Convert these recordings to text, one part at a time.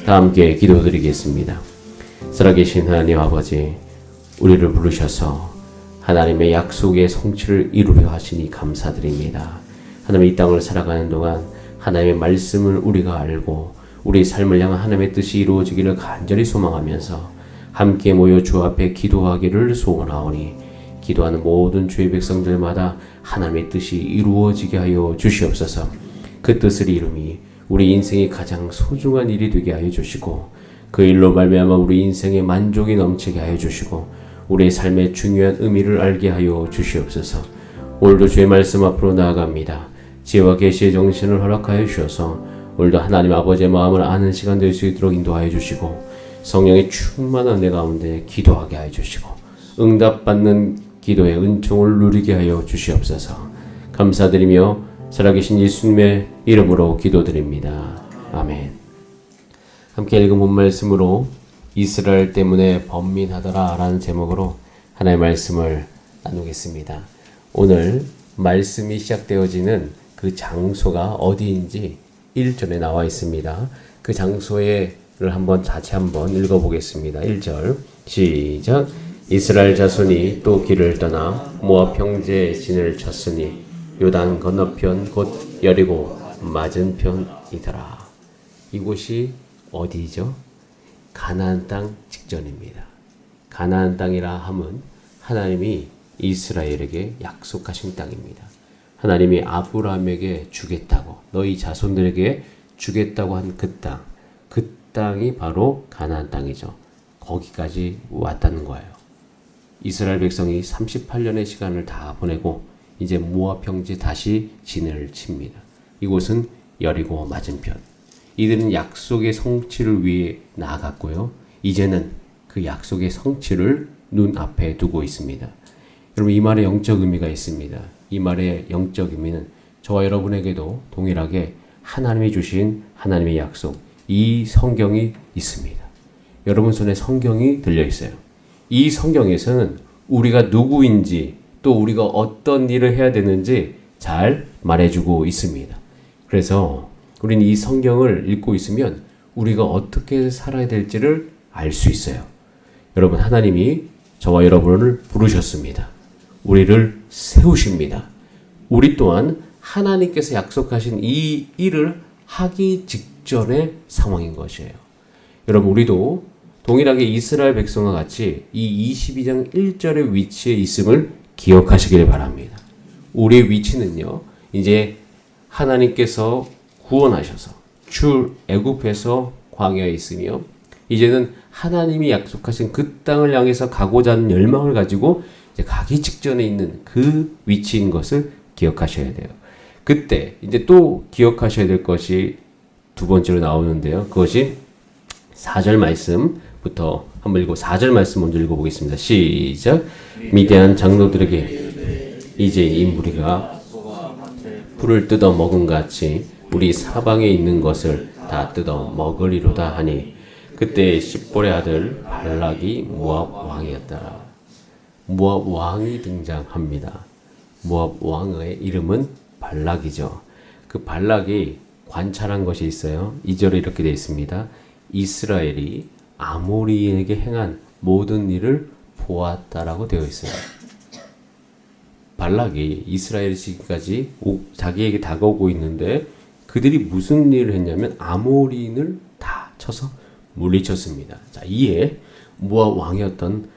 다 함께 기도드리겠습니다. 살아계신 하나님 아버지, 우리를 부르셔서 하나님의 약속의 성취를 이루려 하시니 감사드립니다. 하나님, 이 땅을 살아가는 동안 하나님의 말씀을 우리가 알고 우리 삶을 향한 하나님의 뜻이 이루어지기를 간절히 소망하면서 함께 모여 주 앞에 기도하기를 소원하오니, 기도하는 모든 주의 백성들마다 하나님의 뜻이 이루어지게 하여 주시옵소서. 그 뜻을 이루미 우리 인생의 가장 소중한 일이 되게 하여 주시고, 그 일로 말미암아 우리 인생의 만족이 넘치게 하여 주시고, 우리의 삶의 중요한 의미를 알게 하여 주시옵소서. 오늘도 주의 말씀 앞으로 나아갑니다. 지혜와 계시의 정신을 허락하여 주셔서 오늘도 하나님 아버지의 마음을 아는 시간 될 수 있도록 인도하여 주시고, 성령의 충만한 내 가운데 기도하게 하여 주시고, 응답받는 기도의 은총을 누리게 하여 주시옵소서. 감사드리며 살아계신 예수님의 이름으로 기도드립니다. 아멘. 함께 읽은 본 말씀으로 이스라엘 때문에 번민하더라 라는 제목으로 하나님의 말씀을 나누겠습니다. 오늘 말씀이 시작되어지는 그 장소가 어디인지 1절에 나와 있습니다. 그 장소를 다시 한번 읽어보겠습니다. 1절 시작. 이스라엘 자손이 또 길을 떠나 모압 형제의 진을 쳤으니 요단 건너편 곧 여리고 맞은편이더라. 이곳이 어디죠? 가나안 땅 직전입니다. 가나안 땅이라 함은 하나님이 이스라엘에게 약속하신 땅입니다. 하나님이 아브라함에게 주겠다고, 너희 자손들에게 주겠다고 한 그 땅, 그 땅이 바로 가나안 땅이죠. 거기까지 왔다는 거예요. 이스라엘 백성이 38년의 시간을 다 보내고 이제 모압 형제 다시 진을 칩니다. 이곳은 여리고 맞은편. 이들은 약속의 성취를 위해 나아갔고요. 이제는 그 약속의 성취를 눈앞에 두고 있습니다. 여러분, 이 말에 영적 의미가 있습니다. 이 말의 영적 의미는 저와 여러분에게도 동일하게 하나님이 주신 하나님의 약속, 이 성경이 있습니다. 여러분 손에 성경이 들려 있어요. 이 성경에서는 우리가 누구인지, 또 우리가 어떤 일을 해야 되는지 잘 말해주고 있습니다. 그래서 우리는 이 성경을 읽고 있으면 우리가 어떻게 살아야 될지를 알 수 있어요. 여러분, 하나님이 저와 여러분을 부르셨습니다. 우리를 세우십니다. 우리 또한 하나님께서 약속하신 이 일을 하기 직전의 상황인 것이에요. 여러분, 우리도 동일하게 이스라엘 백성과 같이 이 22장 1절의 위치에 있음을 기억하시길 바랍니다. 우리의 위치는요, 이제 하나님께서 구원하셔서 출애굽해서 광야에 있으며, 이제는 하나님이 약속하신 그 땅을 향해서 가고자 하는 열망을 가지고 이제 가기 직전에 있는 그 위치인 것을 기억하셔야 돼요. 그때 이제 또 기억하셔야 될 것이 두 번째로 나오는데요. 그것이 4절 말씀부터 한번 읽고 4절 말씀 먼저 읽어보겠습니다. 시작. 미디안 장로들에게 이제 이 무리가 풀을 뜯어 먹은 같이 우리 사방에 있는 것을 다 뜯어 먹으리로다 하니, 그때 십볼의 아들 발락이 모압 왕이었더라. 모압 왕이 등장합니다. 모압 왕의 이름은 발락이죠. 그 발락이 관찰한 것이 있어요. 2절에 이렇게 되어 있습니다. 이스라엘이 아모리에게 행한 모든 일을 보았다라고 되어 있어요. 발락이 이스라엘이 지금까지 자기에게 다가오고 있는데 그들이 무슨 일을 했냐면 아모리인을 다 쳐서 물리쳤습니다. 자, 이에 모압 왕이었던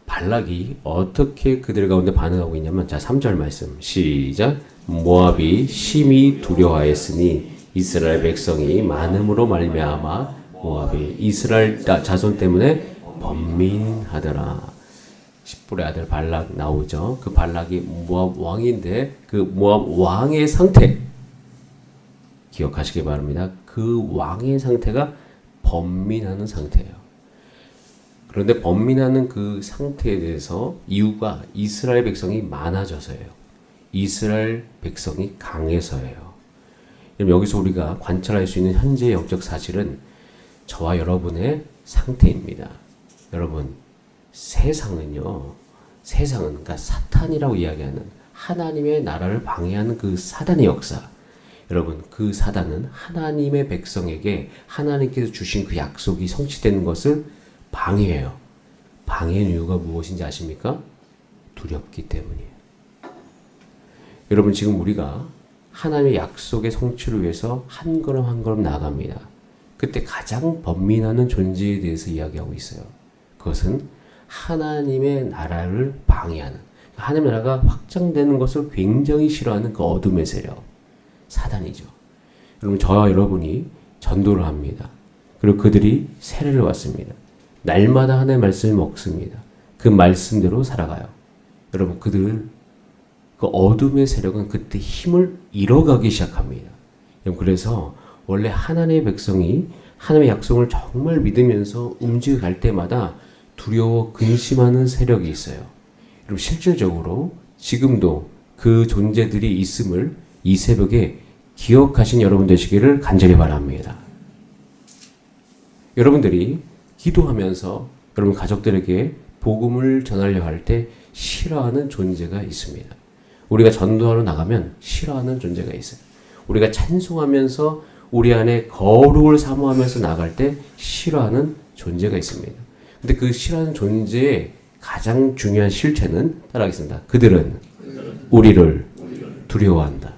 발락이 어떻게 그들 가운데 반응하고 있냐면, 자, 3절 말씀 시작. 모압이 심히 두려워하였으니 이스라엘 백성이 많음으로 말미암아 모압이 이스라엘 자손 때문에 번민하더라. 십볼의 아들 발락 나오죠. 그 발락이 모압 왕인데 그 모압 왕의 상태 기억하시기 바랍니다. 그 왕의 상태가 번민하는 상태예요. 그런데 번민하는 그 상태에 대해서 이유가 이스라엘 백성이 많아져서예요. 이스라엘 백성이 강해서예요. 여기서 우리가 관찰할 수 있는 현재의 영적 사실은 저와 여러분의 상태입니다. 여러분, 세상은요, 그러니까 사탄이라고 이야기하는 하나님의 나라를 방해하는 그 사단의 역사, 여러분, 그 사단은 하나님의 백성에게 하나님께서 주신 그 약속이 성취되는 것을 방해해요. 방해의 이유가 무엇인지 아십니까? 두렵기 때문이에요. 여러분, 지금 우리가 하나님의 약속의 성취를 위해서 한 걸음 한 걸음 나아갑니다. 그때 가장 번민하는 존재에 대해서 이야기하고 있어요. 그것은 하나님의 나라를 방해하는, 하나님의 나라가 확장되는 것을 굉장히 싫어하는 그 어둠의 세력, 사단이죠. 여러분, 저와 여러분이 전도를 합니다. 그리고 그들이 세례를 받습니다. 날마다 하나님의 말씀을 먹습니다. 그 말씀대로 살아가요. 여러분, 그 어둠의 세력은 그때 힘을 잃어가기 시작합니다. 그래서 원래 하나님의 백성이 하나님의 약속을 정말 믿으면서 움직여갈 때마다 두려워 근심하는 세력이 있어요. 여러분, 실질적으로 지금도 그 존재들이 있음을 이 새벽에 기억하신 여러분 되시기를 간절히 바랍니다. 여러분들이 기도하면서 여러분 가족들에게 복음을 전하려 할 때 싫어하는 존재가 있습니다. 우리가 전도하러 나가면 싫어하는 존재가 있어요. 우리가 찬송하면서 우리 안에 거룩을 사모하면서 나갈 때 싫어하는 존재가 있습니다. 근데 그 싫어하는 존재의 가장 중요한 실체는 따라하겠습니다. 그들은 우리를 두려워한다.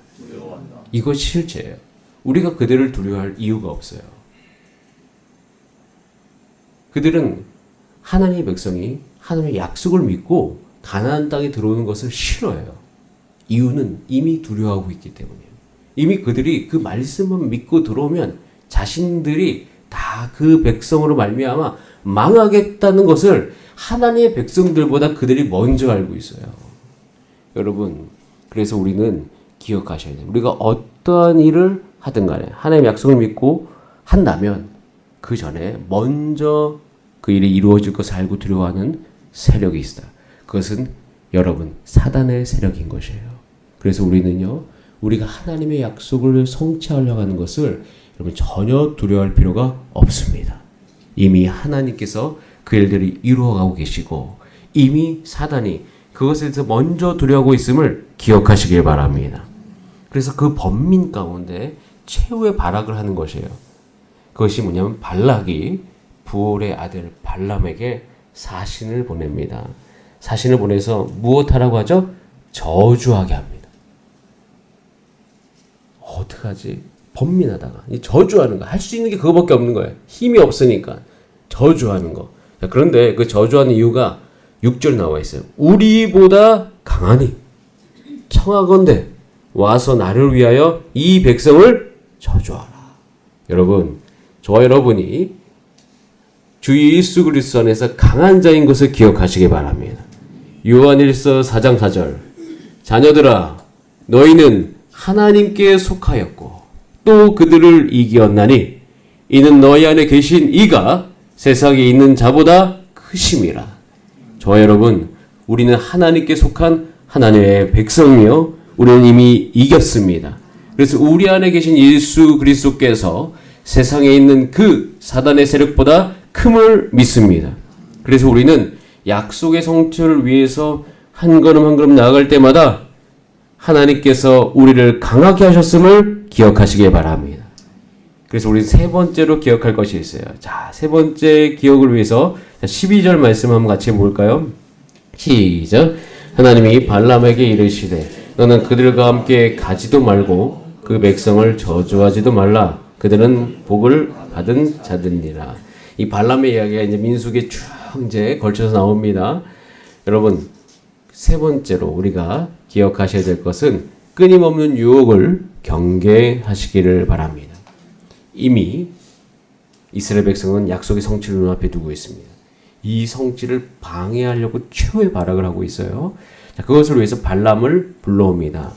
이것이 실체예요. 우리가 그들을 두려워할 이유가 없어요. 그들은 하나님의 백성이 하나님의 약속을 믿고 가나안 땅에 들어오는 것을 싫어해요. 이유는 이미 두려워하고 있기 때문이에요. 이미 그들이 그 말씀만 믿고 들어오면 자신들이 다 그 백성으로 말미암아 망하겠다는 것을 하나님의 백성들보다 그들이 먼저 알고 있어요. 여러분, 그래서 우리는 기억하셔야 돼요. 우리가 어떠한 일을 하든 간에 하나님의 약속을 믿고 한다면 그 전에 먼저 그 일이 이루어질 것을 알고 두려워하는 세력이 있다. 그것은 여러분, 사단의 세력인 것이에요. 그래서 우리는요, 우리가 하나님의 약속을 성취하려고 하는 것을 여러분 전혀 두려워할 필요가 없습니다. 이미 하나님께서 그 일들이 이루어가고 계시고 이미 사단이 그것에 대해서 먼저 두려워하고 있음을 기억하시길 바랍니다. 그래서 그 번민 가운데 최후의 발악을 하는 것이에요. 그것이 뭐냐면 발락이 부올의 아들 발람에게 사신을 보냅니다. 사신을 보내서 무엇하라고 하죠? 저주하게 합니다. 어떡하지? 번민하다가 저주하는 거, 할 수 있는 게 그거밖에 없는 거예요. 힘이 없으니까 저주하는 거. 그런데 그 저주하는 이유가 6절에 나와 있어요. 우리보다 강하니 청하건대 와서 나를 위하여 이 백성을 저주하라. 여러분, 저와 여러분이 주 예수 그리스도 안에서 강한 자인 것을 기억하시기 바랍니다. 요한일서 4장 4절, 자녀들아 너희는 하나님께 속하였고 또 그들을 이기었나니 이는 너희 안에 계신 이가 세상에 있는 자보다 크심이라. 저와 여러분, 우리는 하나님께 속한 하나님의 백성이요, 우리는 이미 이겼습니다. 그래서 우리 안에 계신 예수 그리스도께서 세상에 있는 그 사단의 세력보다 큼을 믿습니다. 그래서 우리는 약속의 성취를 위해서 한 걸음 한 걸음 나아갈 때마다 하나님께서 우리를 강하게 하셨음을 기억하시기 바랍니다. 그래서 우리는 세 번째로 기억할 것이 있어요. 자, 세 번째 기억을 위해서 12절 말씀 한번 같이 볼까요? 시작. 하나님이 발람에게 이르시되 너는 그들과 함께 가지도 말고 그 백성을 저주하지도 말라. 그들은 복을 받은 자들이라. 이 발람의 이야기가 이제 민수기에 쭉 이제 걸쳐서 나옵니다. 여러분, 세 번째로 우리가 기억하셔야 될 것은 끊임없는 유혹을 경계하시기를 바랍니다. 이미 이스라엘 백성은 약속의 성취를 눈앞에 두고 있습니다. 이 성취를 방해하려고 최후의 발악을 하고 있어요. 자, 그것을 위해서 발람을 불러옵니다.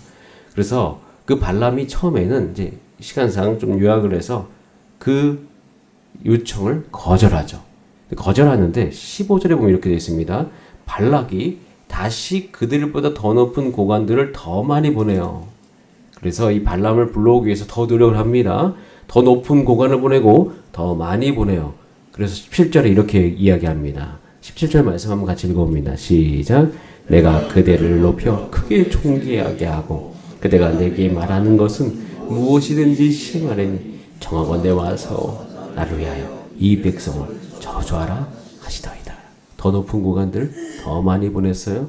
그래서 그 발람이 처음에는 이제 시간상 좀 요약을 해서 그 요청을 거절하죠. 거절하는데 15절에 보면 이렇게 되어 있습니다. 발락이 다시 그들보다 더 높은 고관들을 더 많이 보내요. 그래서 이 발람을 불러오기 위해서 더 노력을 합니다. 더 높은 고관을 보내고 더 많이 보내요. 그래서 17절에 이렇게 이야기합니다. 17절 말씀 한번 같이 읽어봅니다. 시작. 내가 그대를 높여 크게 존귀하게 하고 그대가 내게 말하는 것은 무엇이든지 시행하려니 정하건대 와서 나를 위하여 이 백성을 저주하라 하시더이다. 더 높은 구간들 더 많이 보냈어요.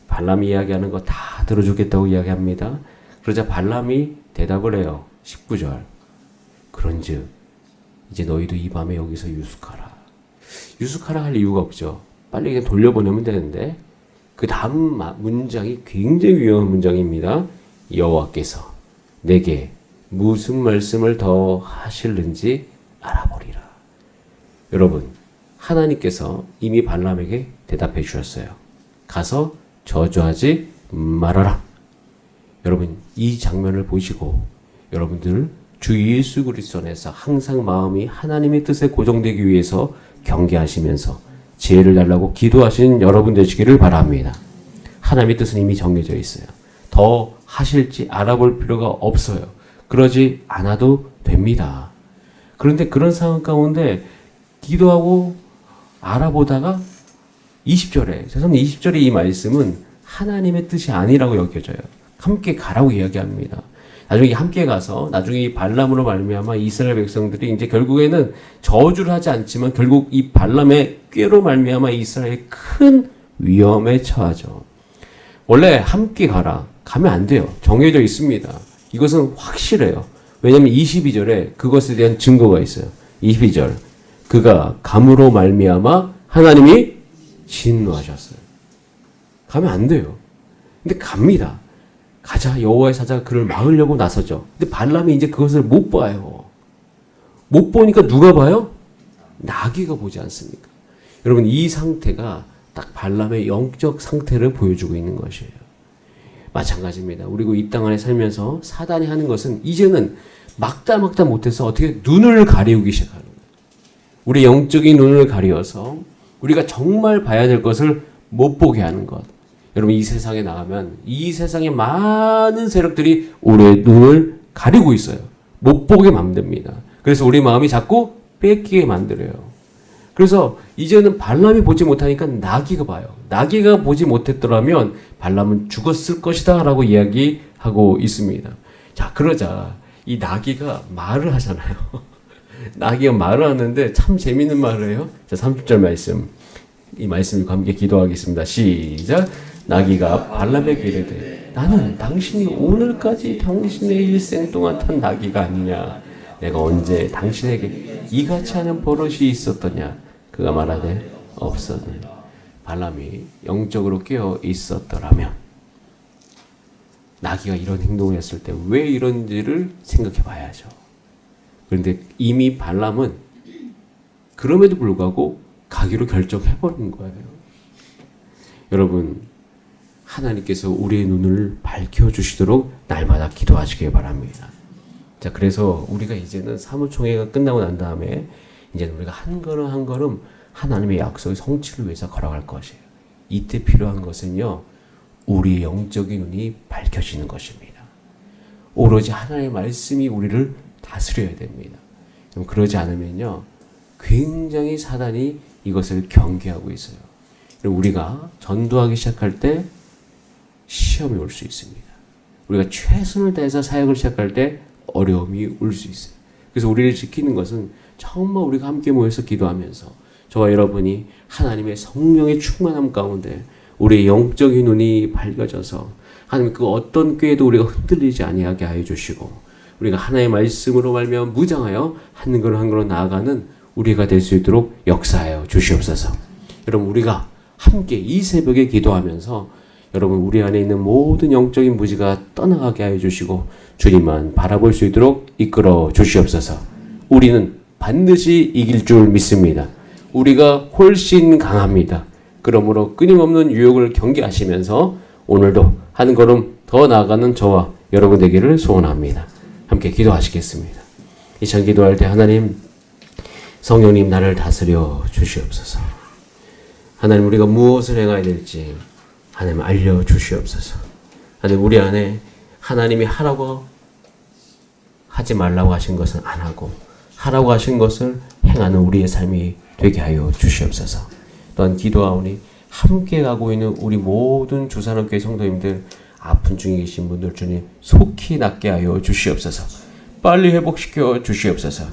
발람이 이야기하는 거 다 들어주겠다고 이야기합니다. 그러자 발람이 대답을 해요. 19절. 그런즉 이제 너희도 이 밤에 여기서 유숙하라. 유숙하라 할 이유가 없죠. 빨리 그냥 돌려보내면 되는데 그 다음 문장이 굉장히 위험한 문장입니다. 여호와께서 내게 무슨 말씀을 더 하실는지 알아보리라. 여러분, 하나님께서 이미 발람에게 대답해 주셨어요. 가서 저주하지 말아라. 여러분, 이 장면을 보시고 여러분들 주 예수 그리스도 안에서 항상 마음이 하나님의 뜻에 고정되기 위해서 경계하시면서 지혜를 달라고 기도하시는 여러분 되시기를 바랍니다. 하나님의 뜻은 이미 정해져 있어요. 더 하실지 알아볼 필요가 없어요. 그러지 않아도 됩니다. 그런데 그런 상황 가운데 기도하고 알아보다가 20절에, 죄송합니다. 20절에 이 말씀은 하나님의 뜻이 아니라고 여겨져요. 함께 가라고 이야기합니다. 나중에 함께 가서 나중에 이 발람으로 말미암아 이스라엘 백성들이 이제 결국에는 저주를 하지 않지만 결국 이 발람의 꾀로 말미암아 이스라엘이 큰 위험에 처하죠. 원래 함께 가라. 가면 안 돼요. 정해져 있습니다. 이것은 확실해요. 왜냐하면 22절에 그것에 대한 증거가 있어요. 22절. 그가 감으로 말미암아 하나님이 진노하셨어요. 가면 안 돼요. 근데 갑니다. 가자. 여호와의 사자가 그를 막으려고 나서죠. 근데 발람이 이제 그것을 못 봐요. 못 보니까 누가 봐요? 나귀가 보지 않습니까? 여러분, 이 상태가 딱 발람의 영적 상태를 보여주고 있는 것이에요. 마찬가지입니다. 우리가 이 땅 안에 살면서 사단이 하는 것은 이제는 막다 못해서 어떻게 눈을 가리우기 시작하는 거예요. 우리 영적인 눈을 가리워서 우리가 정말 봐야 될 것을 못 보게 하는 것. 여러분, 이 세상에 나가면 이 세상의 많은 세력들이 우리의 눈을 가리고 있어요. 못 보게 만듭니다. 그래서 우리 마음이 자꾸 뺏기게 만들어요. 그래서 이제는 발람이 보지 못하니까 나귀가 봐요. 나귀가 보지 못했더라면 발람은 죽었을 것이다 라고 이야기하고 있습니다. 자, 그러자 이 나귀가 말을 하잖아요. 나귀가 말을 하는데 참 재밌는 말을 해요. 자, 30절 말씀. 이 말씀과 함께 기도하겠습니다. 시작. 나귀가 발람에게 이르되 나는 당신이 오늘까지 당신의 일생 동안 탄 나귀가 아니냐. 내가 언제 당신에게 이같이 하는 버릇이 있었더냐. 그가 말하되 없었네. 발람이 영적으로 깨어 있었더라면 나귀가 이런 행동을 했을 때 왜 이런지를 생각해 봐야죠. 그런데 이미 발람은 그럼에도 불구하고 가기로 결정해버린 거예요. 여러분, 하나님께서 우리의 눈을 밝혀주시도록 날마다 기도하시길 바랍니다. 자, 그래서 우리가 이제는 사무총회가 끝나고 난 다음에 이제는 우리가 한 걸음 한 걸음 하나님의 약속의 성취를 위해서 걸어갈 것이에요. 이때 필요한 것은요, 우리의 영적인 눈이 밝혀지는 것입니다. 오로지 하나님의 말씀이 우리를 다스려야 됩니다. 그러지 않으면요, 굉장히 사단이 이것을 경계하고 있어요. 우리가 전도하기 시작할 때 시험이 올 수 있습니다. 우리가 최선을 다해서 사역을 시작할 때 어려움이 올 수 있어요. 그래서 우리를 지키는 것은 정말 우리가 함께 모여서 기도하면서 저와 여러분이 하나님의 성령의 충만함 가운데 우리의 영적인 눈이 밝아져서 하나님 그 어떤 꾀에도 우리가 흔들리지 아니하게 하여 주시고 우리가 하나님의 말씀으로 말미암아 무장하여 한 걸음 한 걸음 나아가는 우리가 될 수 있도록 역사하여 주시옵소서. 여러분, 우리가 함께 이 새벽에 기도하면서 여러분 우리 안에 있는 모든 영적인 무지가 떠나가게 하여 주시고 주님만 바라볼 수 있도록 이끌어 주시옵소서. 우리는 반드시 이길 줄 믿습니다. 우리가 훨씬 강합니다. 그러므로 끊임없는 유혹을 경계하시면서 오늘도 한 걸음 더 나아가는 저와 여러분 되기를 소원합니다. 함께 기도하시겠습니다. 이 시간 기도할 때 하나님, 성령님 나를 다스려 주시옵소서. 하나님, 우리가 무엇을 행해야 될지 하나님 알려주시옵소서. 하나님, 우리 안에 하나님이 하라고 하지 말라고 하신 것은 안 하고 하라고 하신 것을 행하는 우리의 삶이 되게 하여 주시옵소서. 또한 기도하오니 함께 가고 있는 우리 모든 주산업교회 성도님들 아픈 중에 계신 분들 주님 속히 낫게 하여 주시옵소서. 빨리 회복시켜 주시옵소서.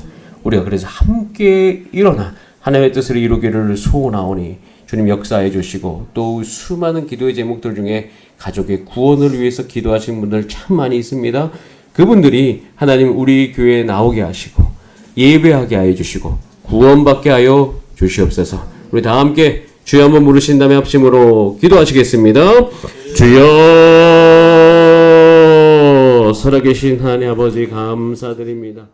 우리가 그래서 함께 일어나 하나님의 뜻을 이루기를 소원하오니 주님 역사해 주시고, 또 수많은 기도의 제목들 중에 가족의 구원을 위해서 기도하신 분들 참 많이 있습니다. 그분들이 하나님 우리 교회에 나오게 하시고 예배하게 하여 주시고 구원받게 하여 주시옵소서. 우리 다 함께 주여 한번 부르신 다음에 합심으로 기도하시겠습니다. 주여, 살아계신 하나님 아버지 감사드립니다.